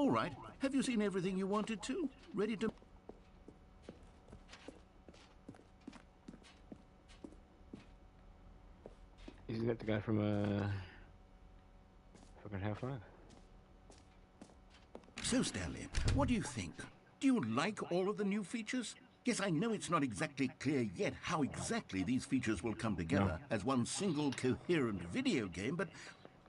All right. Have you seen everything you wanted to? Ready to... Isn't that the guy from fucking Half-Life? So, Stanley, what do you think? Do you like all of the new features? Yes, I know it's not exactly clear yet how exactly these features will come together as one single coherent video game, but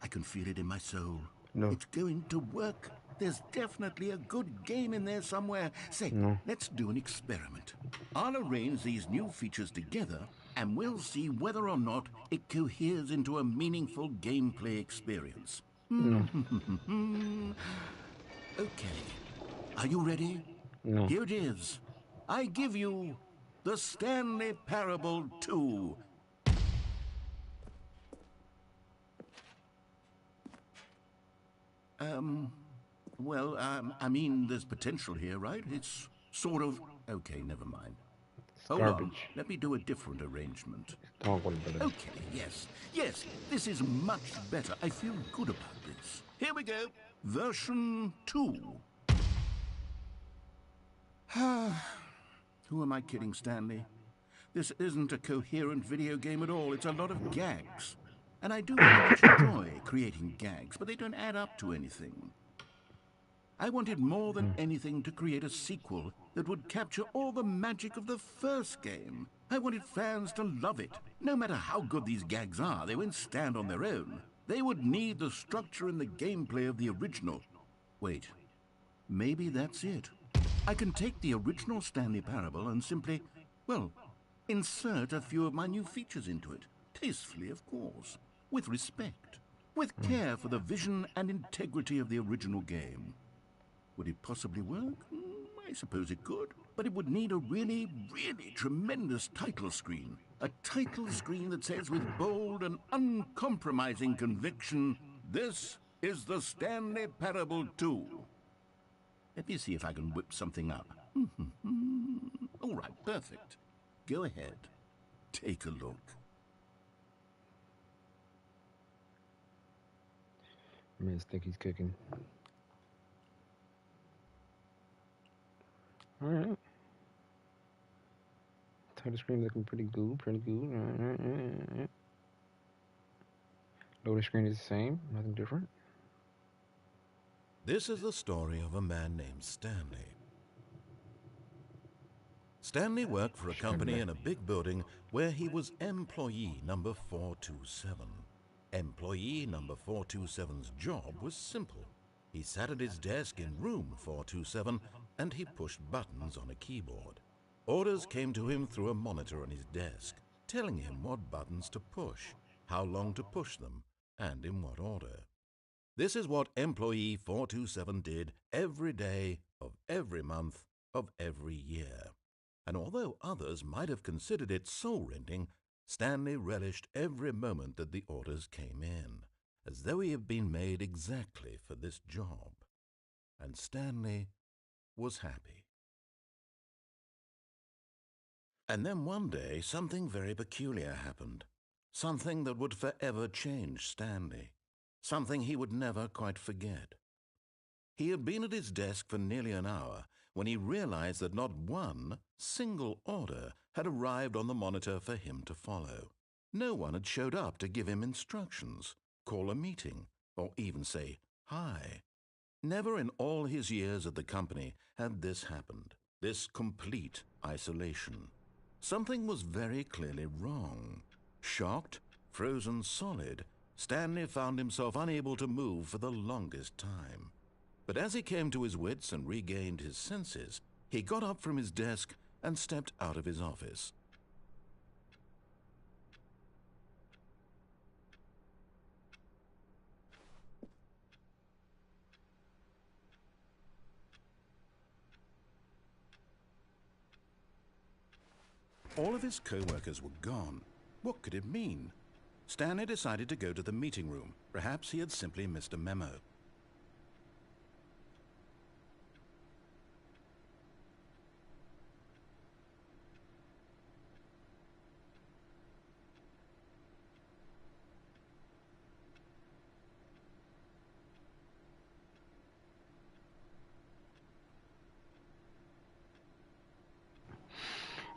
I can feel it in my soul. No. It's going to work. There's definitely a good game in there somewhere. Say, let's do an experiment. I'll arrange these new features together, and we'll see whether or not it coheres into a meaningful gameplay experience. No. Okay. Are you ready? No. Here it is. I give you the Stanley Parable 2. I mean, there's potential here, right? It's sort of... Okay, never mind. Hold on. Let me do a different arrangement. Okay, yes. Yes, this is much better. I feel good about this. Here we go. Version 2. Who am I kidding, Stanley? This isn't a coherent video game at all. It's a lot of gags. And I do very much enjoy creating gags, but they don't add up to anything. I wanted more than anything to create a sequel that would capture all the magic of the first game. I wanted fans to love it. No matter how good these gags are, they won't stand on their own. They would need the structure and the gameplay of the original. Wait, maybe that's it. I can take the original Stanley Parable and simply, well, insert a few of my new features into it. Tastefully, of course. With respect. With care for the vision and integrity of the original game. Would it possibly work? I suppose it could. But it would need a really, really tremendous title screen. A title screen that says with bold and uncompromising conviction, "This is the Stanley Parable 2. Let me see if I can whip something up. All right, perfect. Go ahead. Take a look. Man, think he's cooking. All right. Title screen looking pretty good, Loading screen is the same, nothing different. This is the story of a man named Stanley. Stanley worked for a company in a big building where he was employee number 427. Employee number 427's job was simple. He sat at his desk in room 427 and he pushed buttons on a keyboard. Orders came to him through a monitor on his desk, telling him what buttons to push, how long to push them, and in what order. This is what employee 427 did every day of every month of every year. And although others might have considered it soul-rending, Stanley relished every moment that the orders came in, as though he had been made exactly for this job. And Stanley was happy. And then one day, something very peculiar happened. Something that would forever change Stanley. Something he would never quite forget. He had been at his desk for nearly an hour when he realized that not one single order had arrived on the monitor for him to follow. No one had showed up to give him instructions, call a meeting, or even say hi. Never in all his years at the company had this happened, this complete isolation. Something was very clearly wrong. Shocked, frozen solid, Stanley found himself unable to move for the longest time. But as he came to his wits and regained his senses, he got up from his desk and stepped out of his office. All of his co-workers were gone. What could it mean? Stanley decided to go to the meeting room. Perhaps he had simply missed a memo.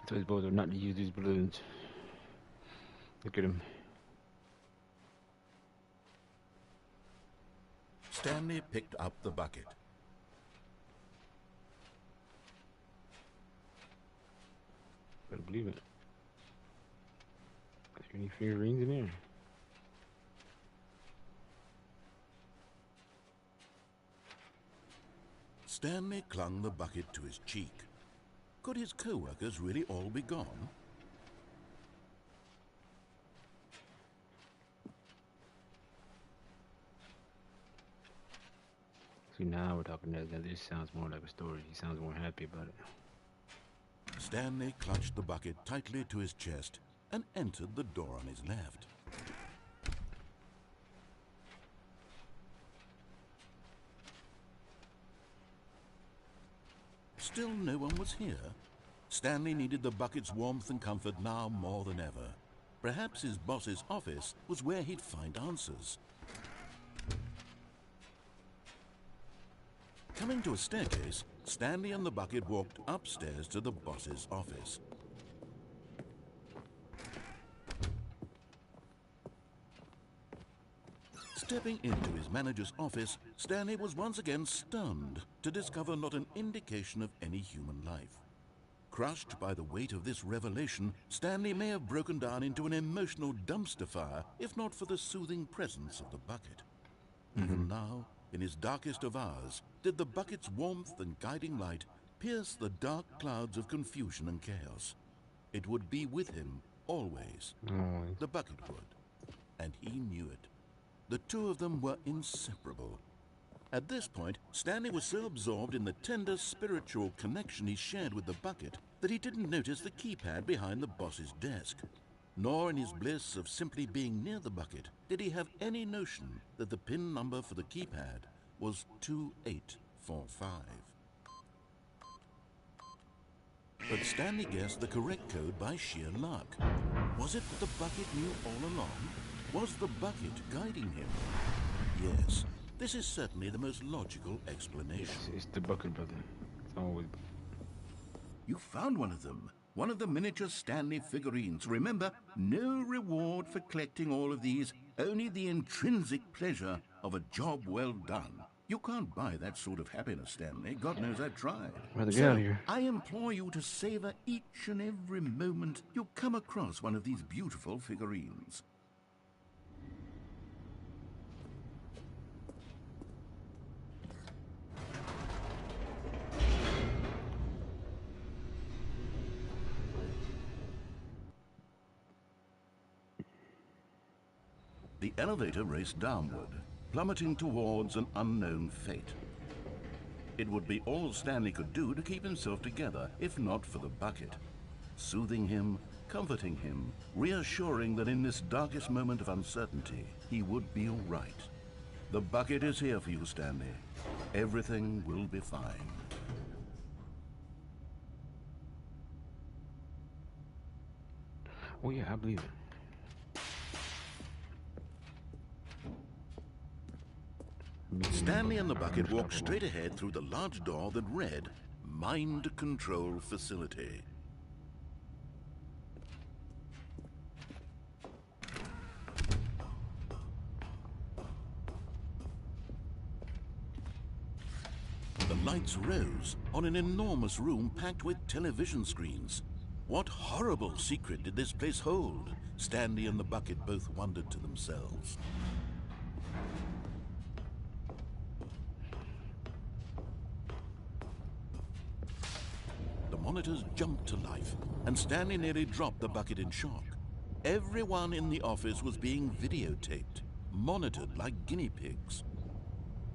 So his boys are not to use these balloons. Look at him. Stanley picked up the bucket. Better believe it. Is there any figurines in there? Stanley clung the bucket to his cheek. Could his co-workers really all be gone? See, now we're talking that this sounds more like a story. He sounds more happy about it. Stanley clutched the bucket tightly to his chest and entered the door on his left. Still no one was here. Stanley needed the bucket's warmth and comfort now more than ever. Perhaps his boss's office was where he'd find answers. Coming to a staircase, Stanley and the bucket walked upstairs to the boss's office. Stepping into his manager's office, Stanley was once again stunned to discover not an indication of any human life. Crushed by the weight of this revelation, Stanley may have broken down into an emotional dumpster fire if not for the soothing presence of the bucket. Even now, in his darkest of hours, did the bucket's warmth and guiding light pierce the dark clouds of confusion and chaos. It would be with him always. The bucket would. And he knew it. The two of them were inseparable. At this point, Stanley was so absorbed in the tender spiritual connection he shared with the bucket that he didn't notice the keypad behind the boss's desk. Nor in his bliss of simply being near the bucket did he have any notion that the PIN number for the keypad was 2845. But Stanley guessed the correct code by sheer luck. Was it that the bucket knew all along? Was the bucket guiding him? Yes, this is certainly the most logical explanation. It's the bucket, brother. It's always... You found one of them. One of the miniature Stanley figurines. Remember, no reward for collecting all of these, only the intrinsic pleasure of a job well done. You can't buy that sort of happiness, Stanley. God knows I've tried. Brother, get out of here. I implore you to savor each and every moment you come across one of these beautiful figurines. The elevator raced downward, plummeting towards an unknown fate. It would be all Stanley could do to keep himself together, if not for the bucket. Soothing him, comforting him, reassuring that in this darkest moment of uncertainty, he would be all right. The bucket is here for you, Stanley. Everything will be fine. Oh yeah, I believe it. Stanley and the bucket walked straight ahead through the large door that read, Mind Control Facility. The lights rose on an enormous room packed with television screens. What horrible secret did this place hold? Stanley and the bucket both wondered to themselves. The monitors jumped to life, and Stanley nearly dropped the bucket in shock. Everyone in the office was being videotaped, monitored like guinea pigs.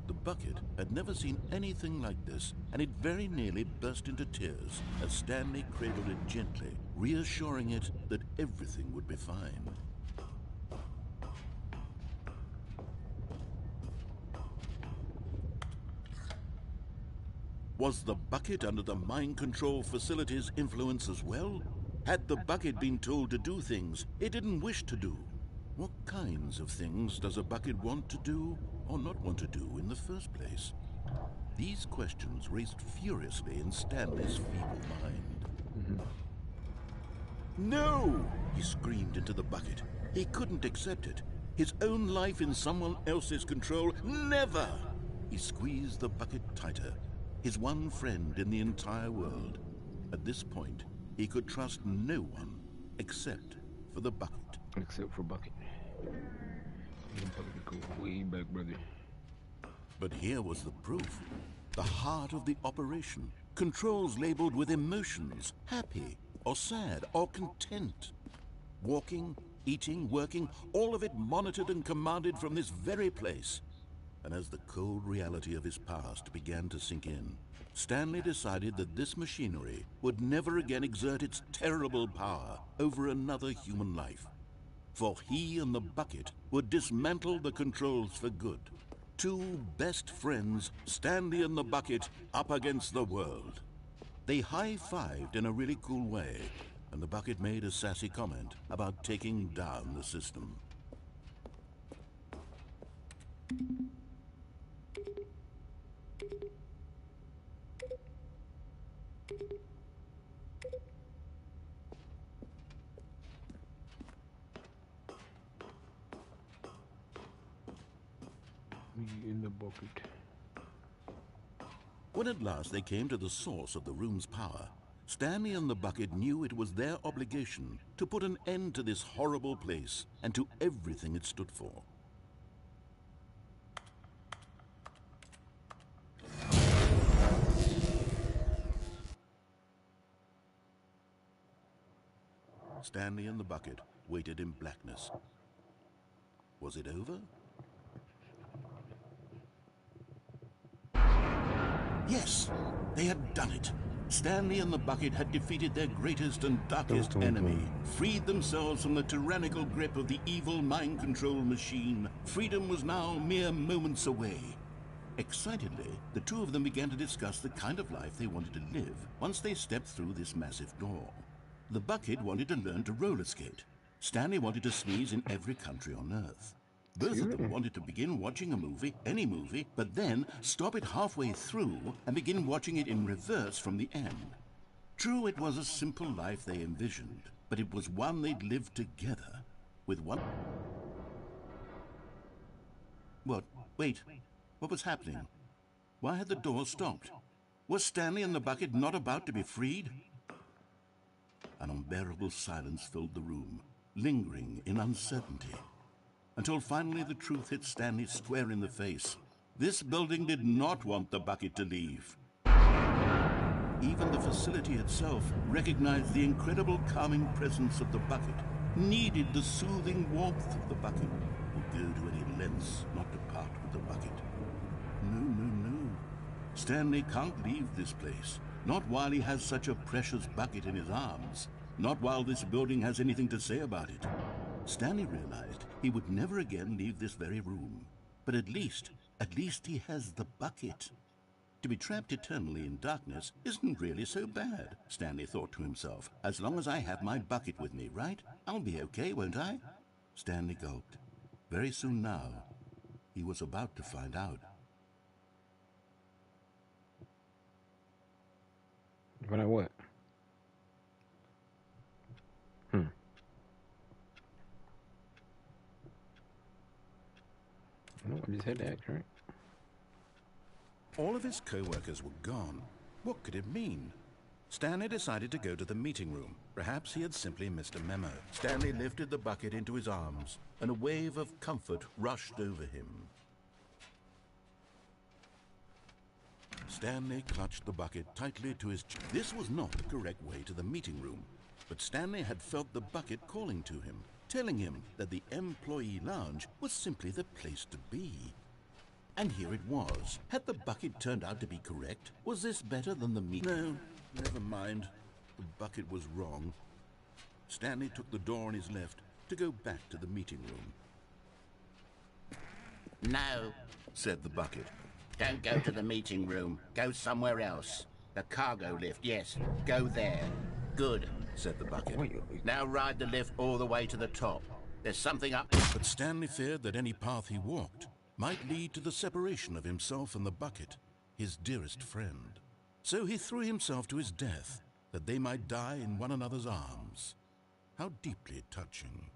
The bucket had never seen anything like this, and it very nearly burst into tears as Stanley cradled it gently, reassuring it that everything would be fine. Was the bucket under the mind control facility's influence as well? Had the bucket been told to do things it didn't wish to do? What kinds of things does a bucket want to do or not want to do in the first place? These questions raced furiously in Stanley's feeble mind. No! He screamed into the bucket. He couldn't accept it. His own life in someone else's control, never! He squeezed the bucket tighter. His one friend in the entire world. At this point, he could trust no one except for the bucket. Except for Bucket. The Bucket go way back, brother. But here was the proof. The heart of the operation. Controls labeled with emotions, happy or sad or content. Walking, eating, working, all of it monitored and commanded from this very place. And as the cold reality of his past began to sink in, Stanley decided that this machinery would never again exert its terrible power over another human life. For he and the bucket would dismantle the controls for good. Two best friends, Stanley and the bucket, up against the world. They high-fived in a really cool way, and the bucket made a sassy comment about taking down the system. Me in the bucket. When at last they came to the source of the room's power, Stanley and the bucket knew it was their obligation to put an end to this horrible place and to everything it stood for. Stanley and the bucket waited in blackness. Was it over? Yes, they had done it. Stanley and the bucket had defeated their greatest and darkest enemy, freed themselves from the tyrannical grip of the evil mind control machine. Freedom was now mere moments away. Excitedly, the two of them began to discuss the kind of life they wanted to live once they stepped through this massive door. The bucket wanted to learn to roller skate. Stanley wanted to sneeze in every country on Earth. Both of them wanted to begin watching a movie, any movie, but then stop it halfway through and begin watching it in reverse from the end. True, it was a simple life they envisioned, but it was one they'd lived together, with one... What? Wait. What was happening? Why had the door stopped? Was Stanley and the bucket not about to be freed? An unbearable silence filled the room, lingering in uncertainty. Until finally the truth hit Stanley square in the face. This building did not want the bucket to leave. Even the facility itself recognized the incredible calming presence of the bucket, needed the soothing warmth of the bucket, would go to any lengths not to part with the bucket. No. Stanley can't leave this place, not while he has such a precious bucket in his arms, not while this building has anything to say about it. Stanley realized he would never again leave this very room. But at least he has the bucket. To be trapped eternally in darkness isn't really so bad, Stanley thought to himself. As long as I have my bucket with me, right? I'll be okay, won't I? Stanley gulped. Very soon now, he was about to find out. But I what? No, I just had to act, right? All of his co-workers were gone. What could it mean? Stanley decided to go to the meeting room. Perhaps he had simply missed a memo. Stanley lifted the bucket into his arms, and a wave of comfort rushed over him. Stanley clutched the bucket tightly to his chest. This was not the correct way to the meeting room, but Stanley had felt the bucket calling to him, telling him that the employee lounge was simply the place to be. And here it was. Had the bucket turned out to be correct? Was this better than the meeting? No, never mind. The bucket was wrong. Stanley took the door on his left to go back to the meeting room. No, said the bucket. Don't go to the meeting room. Go somewhere else. The cargo lift, yes. Go there. Good, said the bucket. Now ride the lift all the way to the top. There's something up... But Stanley feared that any path he walked might lead to the separation of himself and the bucket, his dearest friend. So he threw himself to his death, that they might die in one another's arms. How deeply touching.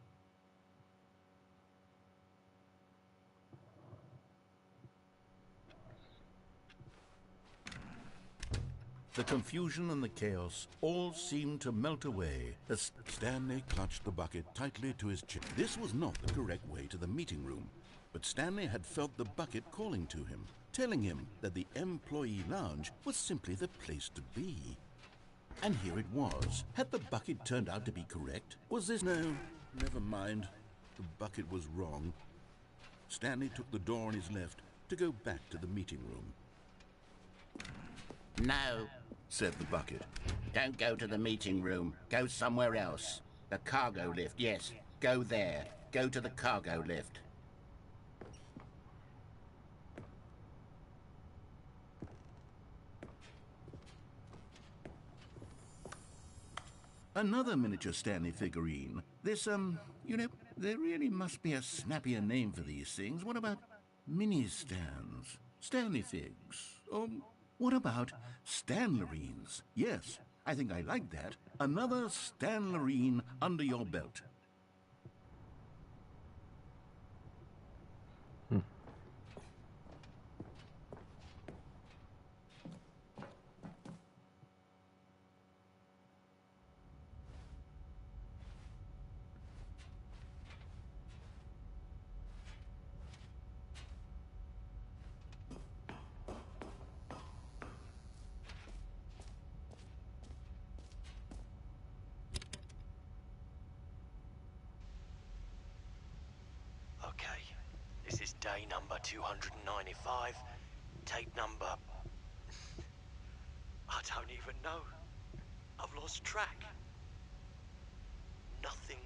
The confusion and the chaos all seemed to melt away as Stanley clutched the bucket tightly to his chin. This was not the correct way to the meeting room, but Stanley had felt the bucket calling to him, telling him that the employee lounge was simply the place to be. And here it was. Had the bucket turned out to be correct? Was this... No, never mind. The bucket was wrong. Stanley took the door on his left to go back to the meeting room. No, said the bucket. Don't go to the meeting room. Go somewhere else. The cargo lift, yes. Go there. Go to the cargo lift. Another miniature Stanley figurine. This, you know, there really must be a snappier name for these things. What about mini-stands? Stanley figs? Or what about Stanlerines? Yes, I think I like that. Another Stanlerine under your belt. Okay, this is day number 295, tape number... I don't even know. I've lost track. Nothing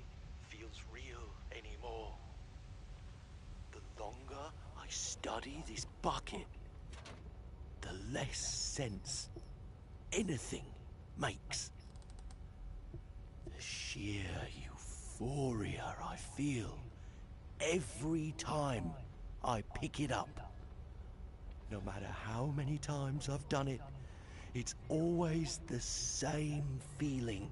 feels real anymore. The longer I study this bucket, the less sense anything makes. The sheer euphoria I feel every time I pick it up. No matter how many times I've done it, it's always the same feeling.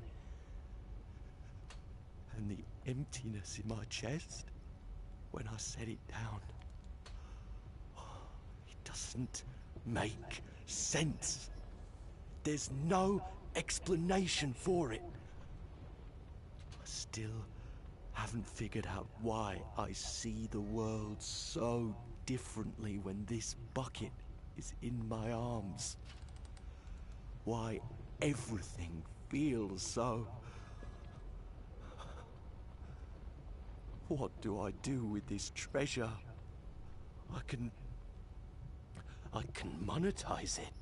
And the emptiness in my chest when I set it down. It doesn't make sense. There's no explanation for it. I still haven't figured out why I see the world so differently when this bucket is in my arms. Why everything feels so... What do I do with this treasure? I can monetize it.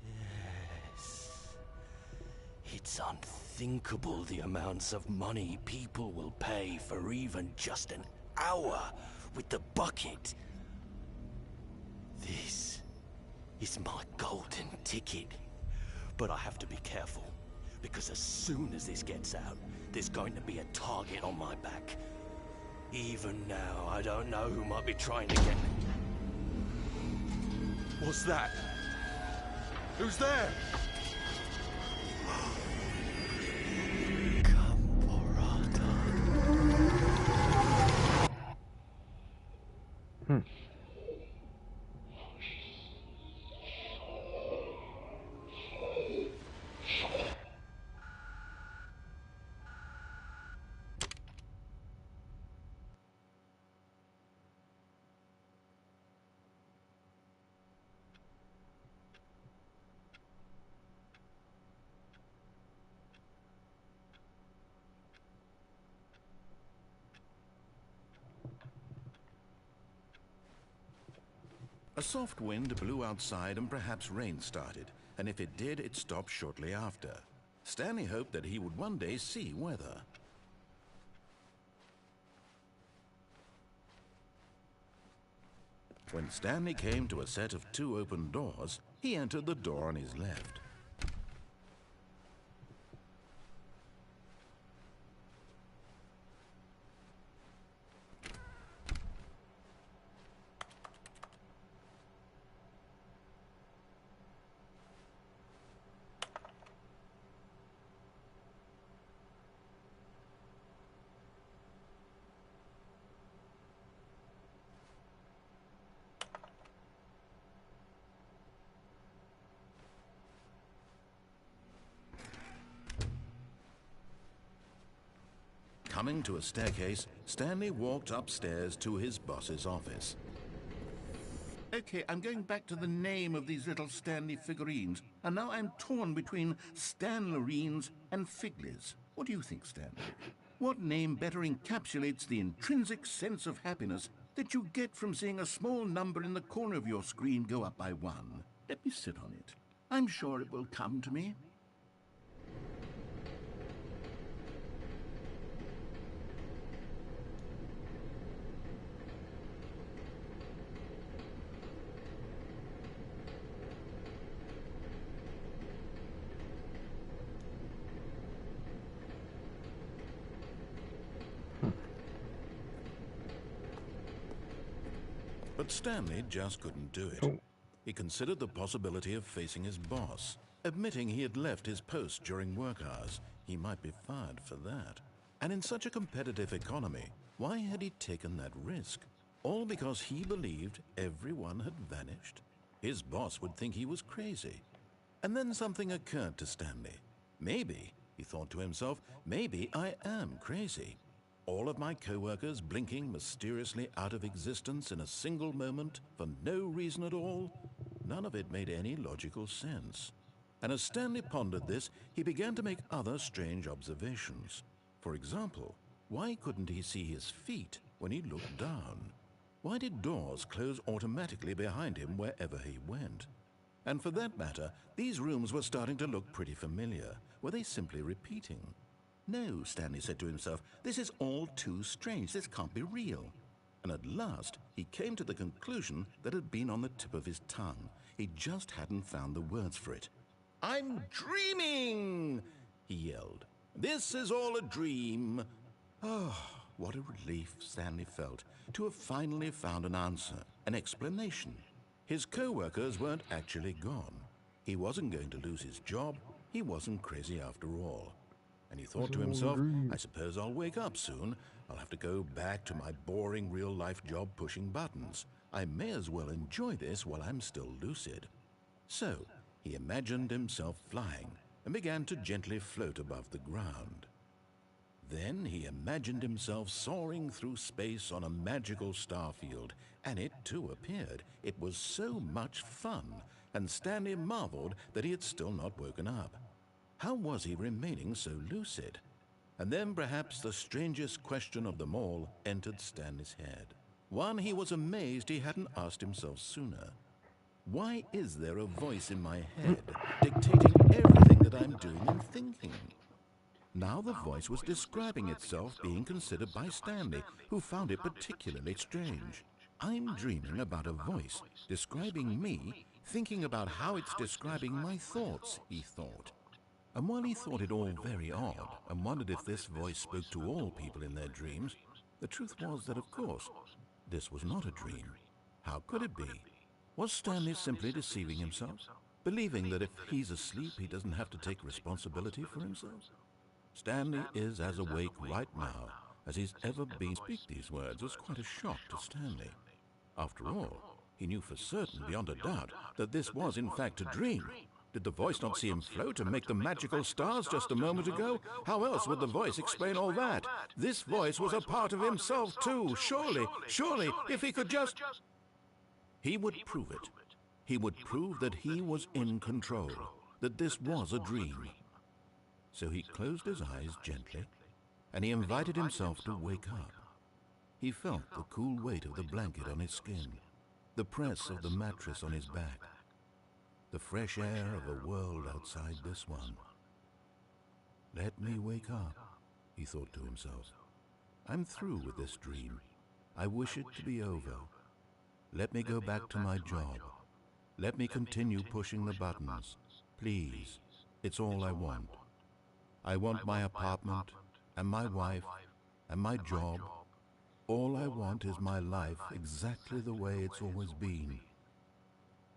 Yes. It's unthinkable the amounts of money people will pay for even just an hour with the bucket. This is my golden ticket. But I have to be careful, because as soon as this gets out, there's going to be a target on my back. Even now, I don't know who might be trying to get me. What's that? Who's there? A soft wind blew outside and perhaps rain started, and if it did, it stopped shortly after. Stanley hoped that he would one day see weather. When Stanley came to a set of 2 open doors, he entered the door on his left. Coming to a staircase, Stanley walked upstairs to his boss's office. Okay, I'm going back to the name of these little Stanley figurines, and now I'm torn between Stanlerines and Figlies. What do you think, Stanley? What name better encapsulates the intrinsic sense of happiness that you get from seeing a small number in the corner of your screen go up by 1? Let me sit on it. I'm sure it will come to me. But Stanley just couldn't do it. He considered the possibility of facing his boss, admitting he had left his post during work hours. He might be fired for that. And in such a competitive economy, why had he taken that risk? All because he believed everyone had vanished? His boss would think he was crazy. And then something occurred to Stanley. Maybe, he thought to himself, maybe I am crazy. All of my co-workers blinking mysteriously out of existence in a single moment for no reason at all? None of it made any logical sense. And as Stanley pondered this, he began to make other strange observations. For example, why couldn't he see his feet when he looked down? Why did doors close automatically behind him wherever he went? And for that matter, these rooms were starting to look pretty familiar. Were they simply repeating? No, Stanley said to himself, this is all too strange. This can't be real. And at last, he came to the conclusion that had been on the tip of his tongue. He just hadn't found the words for it. "I'm dreaming!" he yelled. "This is all a dream." Oh, what a relief Stanley felt to have finally found an answer, an explanation. His co-workers weren't actually gone. He wasn't going to lose his job. He wasn't crazy after all. And he thought to himself, I suppose I'll wake up soon. I'll have to go back to my boring real-life job pushing buttons. I may as well enjoy this while I'm still lucid. So, he imagined himself flying and began to gently float above the ground. Then he imagined himself soaring through space on a magical starfield, and it too appeared. It was so much fun, and Stanley marveled that he had still not woken up. How was he remaining so lucid? And then perhaps the strangest question of them all entered Stanley's head. One he was amazed he hadn't asked himself sooner. Why is there a voice in my head dictating everything that I'm doing and thinking? Now the voice was describing itself being considered by Stanley, who found it particularly strange. I'm dreaming about a voice describing me, thinking about how it's describing my thoughts, he thought. And while he thought it all very odd and wondered if this voice spoke to all people in their dreams, the truth was that, of course, this was not a dream. How could it be? Was Stanley simply deceiving himself, believing that if he's asleep, he doesn't have to take responsibility for himself? Stanley is as awake right now as he's ever been. To speak these words was quite a shock to Stanley. After all, he knew for certain, beyond a doubt, that this was in fact a dream. Did the voice not see him float and make the magical stars just a moment ago? How else would the voice explain all that? This voice was a part of himself too. Surely, if he could just... He would prove it. He would prove that he was in control, that this was a dream. So he closed his eyes gently, and he invited himself to wake up. He felt the cool weight of the blanket on his skin, the press of the mattress on his back, the fresh air of a world outside this one. Let me wake up, he thought to himself. I'm through with this dream. I wish it to be over. Let me go back to my job. Let me continue pushing the buttons. Please, it's all I want. I want my apartment, and my wife, and my job. All I want is my life exactly the way it's always been.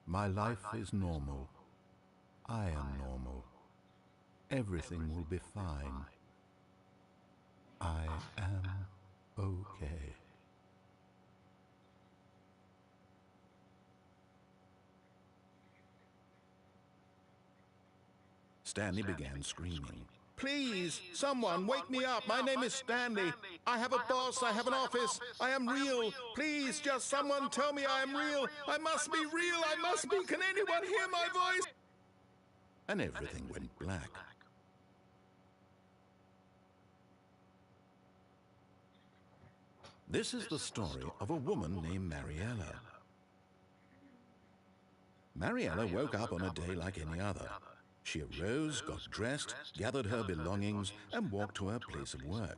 My life is normal. I am normal. Everything will be fine. I am okay. Stanley began screaming, Please, someone, wake me up. My name is Stanley. I have a boss. I have an office. I am real. Please, just someone tell me I am real. I must be real. I must be. Can anyone hear my voice? And everything went black. This is the story of a woman named Mariella. Mariella woke up on a day like any other. She arose, got dressed, gathered her belongings, and walked to her place of work.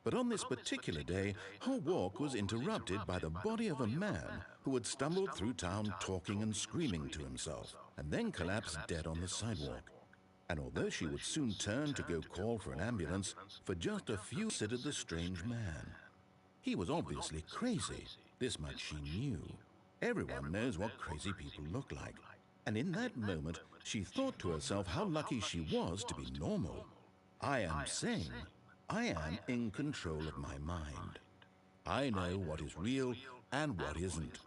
But on this particular day, her walk was interrupted by the body of a man who had stumbled through town talking and screaming to himself, and then collapsed dead on the sidewalk. And although she would soon turn to go call for an ambulance, for just a few considered the strange man. He was obviously crazy. This much she knew. Everyone knows what crazy people look like. And in that moment, she thought to herself how lucky she was to be normal. I am sane. I am in control of my mind. I know what is real and what isn't.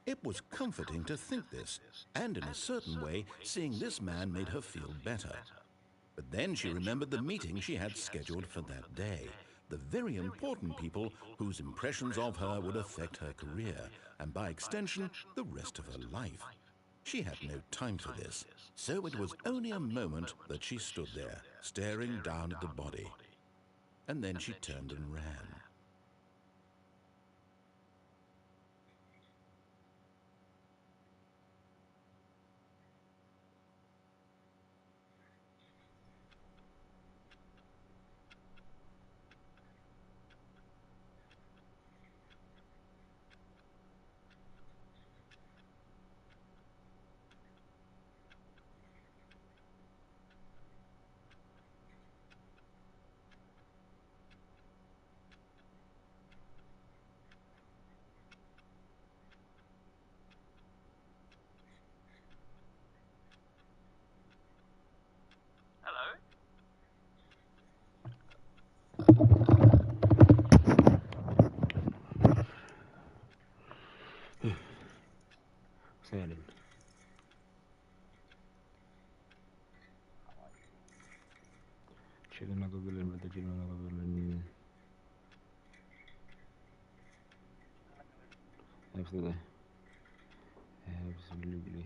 It was comforting to think this, and in a certain way, seeing this man made her feel better. But then she remembered the meeting she had scheduled for that day, the very important people whose impressions of her would affect her career, and by extension, the rest of her life. She had no time for this, so it was only a moment that she stood there, staring down at the body. And then she turned and ran. Excited. Chicken knuckle villain with the chicken knuckle villain. Absolutely. Absolutely.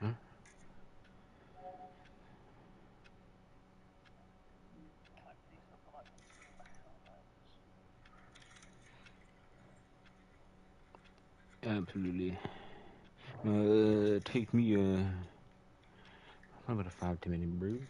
Huh? Absolutely. Take me about a 5-10 minute break.